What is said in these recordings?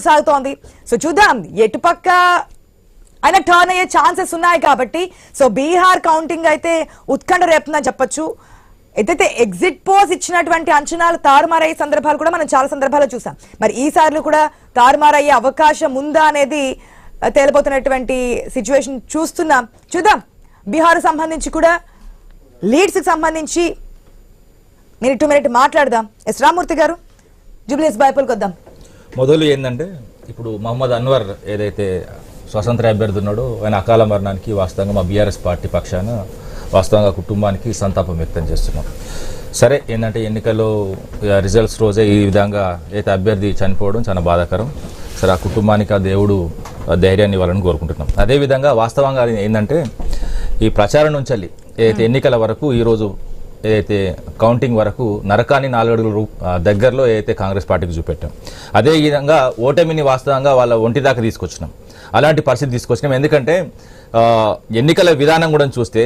సాగుతోంది. సో చూద్దాం ఎటుపక్క అయినా టర్న్ అయ్యే ఛాన్సెస్ ఉన్నాయి కాబట్టి సో బీహార్ కౌంటింగ్ అయితే ఉత్కంఠ రేపుతుందని చెప్పొచ్చు. ఏదైతే ఎగ్జిట్ పోల్స్ ఇచ్చినటువంటి అంచనాలు తారుమారయ్యే సందర్భాలు కూడా మనం చాలా సందర్భాల్లో చూసాం. మరి ఈసార్లు కూడా తారుమారయ్యే అవకాశం ఉందా అనేది తేలిపోతున్నటువంటి సిచ్యువేషన్ చూస్తున్నాం. చూద్దాం బీహార్ సంబంధించి కూడా లీడ్స్ కి సంబంధించి మినిట్ టు మినిట్ మాట్లాడదాం. ఎస్ రామూర్తి గారు, జూబ్లీహిల్స్ బైపోల్కి వద్దాం. మొదలు ఏంటంటే ఇప్పుడు మహమ్మద్ అన్వర్ ఏదైతే స్వతంత్ర అభ్యర్థి ఉన్నాడో ఆయన అకాల మరణానికి వాస్తవంగా మా బీఆర్ఎస్ పార్టీ పక్షాన వాస్తవంగా కుటుంబానికి సంతాపం వ్యక్తం చేస్తున్నాం. సరే ఏంటంటే ఎన్నికల్లో రిజల్ట్స్ రోజే ఈ విధంగా అయితే అభ్యర్థి చనిపోవడం చాలా బాధాకరం. సరే ఆ కుటుంబానికి ఆ దేవుడు ధైర్యాన్ని ఇవ్వాలని కోరుకుంటున్నాం. అదేవిధంగా వాస్తవంగా ఏంటంటే ఈ ప్రచారం నుంచి ఏదైతే ఎన్నికల వరకు ఈరోజు ఏదైతే కౌంటింగ్ వరకు నరకాన్ని 4 అడుగుల దగ్గరలో ఏదైతే కాంగ్రెస్ పార్టీకి చూపెట్టాం, అదే విధంగా ఓటమిని వాస్తవంగా వాళ్ళ ఒంటి దాకా తీసుకొచ్చినాం. అలాంటి పరిస్థితి తీసుకొచ్చినాం. ఎందుకంటే ఎన్నికల విధానం కూడా చూస్తే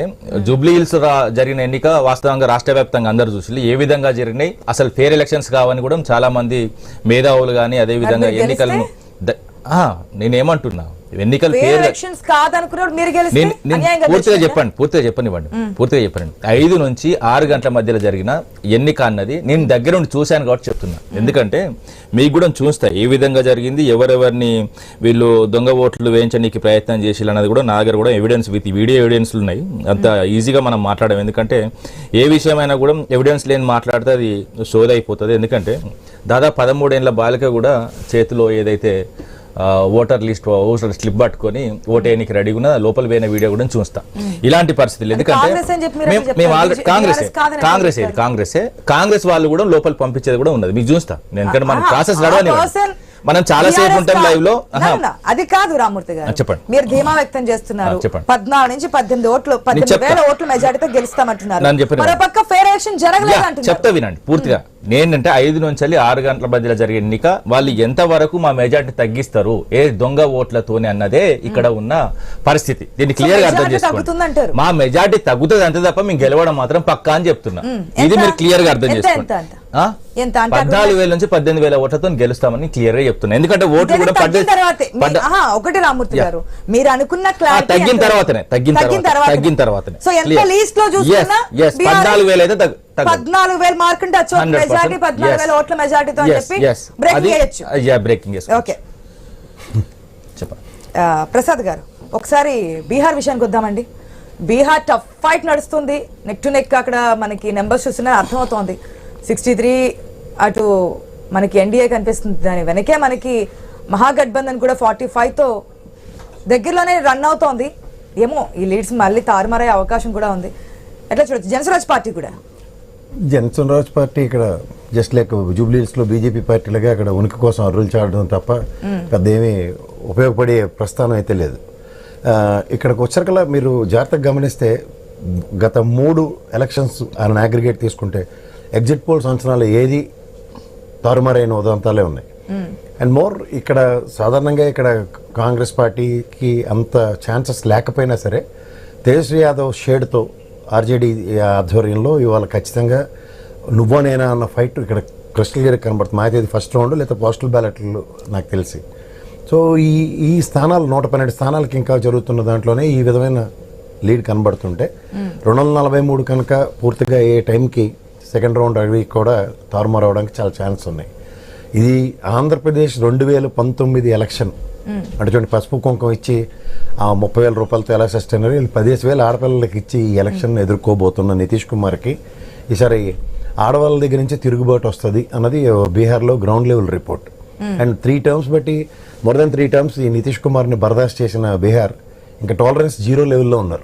జూబ్లీహిల్స్ జరిగిన ఎన్నిక వాస్తవంగా రాష్ట్ర వ్యాప్తంగా అందరూ చూసి ఏ విధంగా జరిగినాయి, అసలు ఫేర్ ఎలక్షన్స్ కావని కూడా చాలా మంది మేధావులు కానీ అదేవిధంగా ఎన్నికలను నేనేమంటున్నా ఎన్నికలు పూర్తిగా చెప్పనివ్వండి 5 నుంచి 6 గంటల మధ్యలో జరిగిన ఎన్నిక అన్నది నేను దగ్గర ఉండి చూశాను కాబట్టి చెప్తున్నా. ఎందుకంటే మీకు కూడా చూస్తా ఏ విధంగా జరిగింది, ఎవరెవరిని వీళ్ళు దొంగ ఓట్లు వేయించడానికి ప్రయత్నం చేసి అన్నది కూడా నా దగ్గర కూడా ఎవిడెన్స్ విత్ వీడియో ఎవిడెన్స్లు ఉన్నాయి. అంత ఈజీగా మనం మాట్లాడడం. ఎందుకంటే ఏ విషయమైనా కూడా ఎవిడెన్స్ లేని మాట్లాడితే అది షోది అయిపోతుంది. ఎందుకంటే దాదాపు 13 ఏళ్ల బాలిక కూడా చేతిలో ఏదైతే ఓటర్ స్లిప్ పట్టుకొని ఓటేనికి రెడీ ఉన్న లోపల పోయిన వీడియో కూడా చూస్తా. ఇలాంటి పరిస్థితులు ఎందుకంటే మేము ఆల్రెడీ కాంగ్రెస్ వాళ్ళు కూడా లోపల పంపించేది కూడా ఉన్నది మీకు చూస్తా. ఎందుకంటే మనం ప్రాసెస్ నడవని మనం చాలా సేపు ఉంటాం లైవ్ లో. అది కాదు రామూర్తి గారు, చెప్పండి. మీరు ధీమా వ్యక్తం చేస్తున్నారు. 14 నుంచి 18 ఓట్లు 18,000 ఓట్ల మెజారిటీతో గెలుస్తామంటున్నారు. చెప్తా వినండి పూర్తిగా. నేనంటే 5 నుంచి 6 గంటల మధ్యలో జరిగే ఎన్నిక వాళ్ళు ఎంత వరకు మా మెజార్టీ తగ్గిస్తారు ఏ దొంగ ఓట్లతోనే అన్నదే ఇక్కడ ఉన్న పరిస్థితి. దీన్ని క్లియర్ గా అర్థం చేసుకోండి. మా మెజార్టీ తగ్గుతుంది అంతే తప్ప మేము గెలవడం మాత్రం పక్కా అని చెప్తున్నా. ఇది మీరు క్లియర్ గా అర్థం చేసుకోండి. 14,000 నుంచి 18,000 ఓట్లతో గెలుస్తామని క్లియర్ గా చెప్తున్నా. ఎందుకంటే ఓట్లు కూడా ఒకటి రామూర్తి గారు, మీరు అనుకున్న తగ్గిన తర్వాతనే 14,000 అయితే 14,000 మార్క్ ఉంటే 14,000 ఓట్ల మెజారిటీతో బ్రేకింగ్. ప్రసాద్ గారు, ఒకసారి బీహార్ విషయానికి వద్దామండి. బీహార్ టఫ్ ఫైట్ నడుస్తుంది, నెక్ టు నెక్. అక్కడ మనకి నెంబర్స్ చూస్తున్నా అర్థమవుతోంది. 63 అటు మనకి ఎన్డీఏ కనిపిస్తుంది, దాని వెనకే మనకి మహాగఠబంధన్ కూడా 45తో దగ్గరలోనే రన్ అవుతోంది. ఏమో ఈ లీడ్స్ మళ్ళీ తారుమారయ్యే అవకాశం కూడా ఉంది. ఎట్లా చూడొచ్చు? జనస్వరాజ్ పార్టీ కూడా జనస్వరాజ్ పార్టీ ఇక్కడ జస్ట్ లైక్ జూబ్లీహిల్స్లో బీజేపీ పార్టీలుగా అక్కడ ఉనికి కోసం అర్రులు చాడడం తప్ప పెద్ద ఏమీ ఉపయోగపడే ప్రస్థానం అయితే లేదు. ఇక్కడికి వచ్చాకలా మీరు జాగ్రత్తగా గమనిస్తే గత 3 ఎలక్షన్స్ ఆయన అగ్రిగేట్ తీసుకుంటే ఎగ్జిట్ పోల్స్ అంచనాలు ఏది తారుమారైన ఉదంతాలే ఉన్నాయి. అండ్ మోర్ ఇక్కడ సాధారణంగా ఇక్కడ కాంగ్రెస్ పార్టీకి అంత ఛాన్సెస్ లేకపోయినా సరే తేజస్వి యాదవ్ షేడ్తో ఆర్జేడీ ఆధ్వర్యంలో ఇవాళ ఖచ్చితంగా నువ్వో నేనా అన్న ఫైట్ ఇక్కడ క్రిస్టల్ క్లియర్ కనబడుతుంది. మాకైతే ఇది ఫస్ట్ రౌండ్ లేదా పోస్టల్ బ్యాలెట్లు నాకు తెలిసి. సో ఈ స్థానాలు 112 స్థానాలకి ఇంకా జరుగుతున్న దాంట్లోనే ఈ విధమైన లీడ్ కనబడుతుంటే 243 కనుక పూర్తిగా ఏ టైంకి సెకండ్ రౌండ్ అవి కూడా తారుమారు అవడానికి చాలా ఛాన్స్ ఉన్నాయి. ఇది ఆంధ్రప్రదేశ్ 2019 ఎలక్షన్ అంటే చూడండి, పసుపు కుంకుమ ఇచ్చి ఆ 30,000 రూపాయలతో ఎలా సస్టైన్ అయ్యారు, 15,000 ఆడపిల్లలకి ఇచ్చి ఈ ఎలక్షన్ ఎదుర్కోబోతున్న నితీష్ కుమార్కి ఈసారి ఆడవాళ్ళ దగ్గర నుంచి తిరుగుబాటు వస్తుంది అన్నది బీహార్లో ground level report. And 3 terms బట్టి మోర్ దెన్ 3 టర్మ్స్ ఈ నితీష్ కుమార్ని బర్దాష్ చేసిన బీహార్ ఇంకా టాలరెన్స్ 0 లెవెల్లో ఉన్నారు.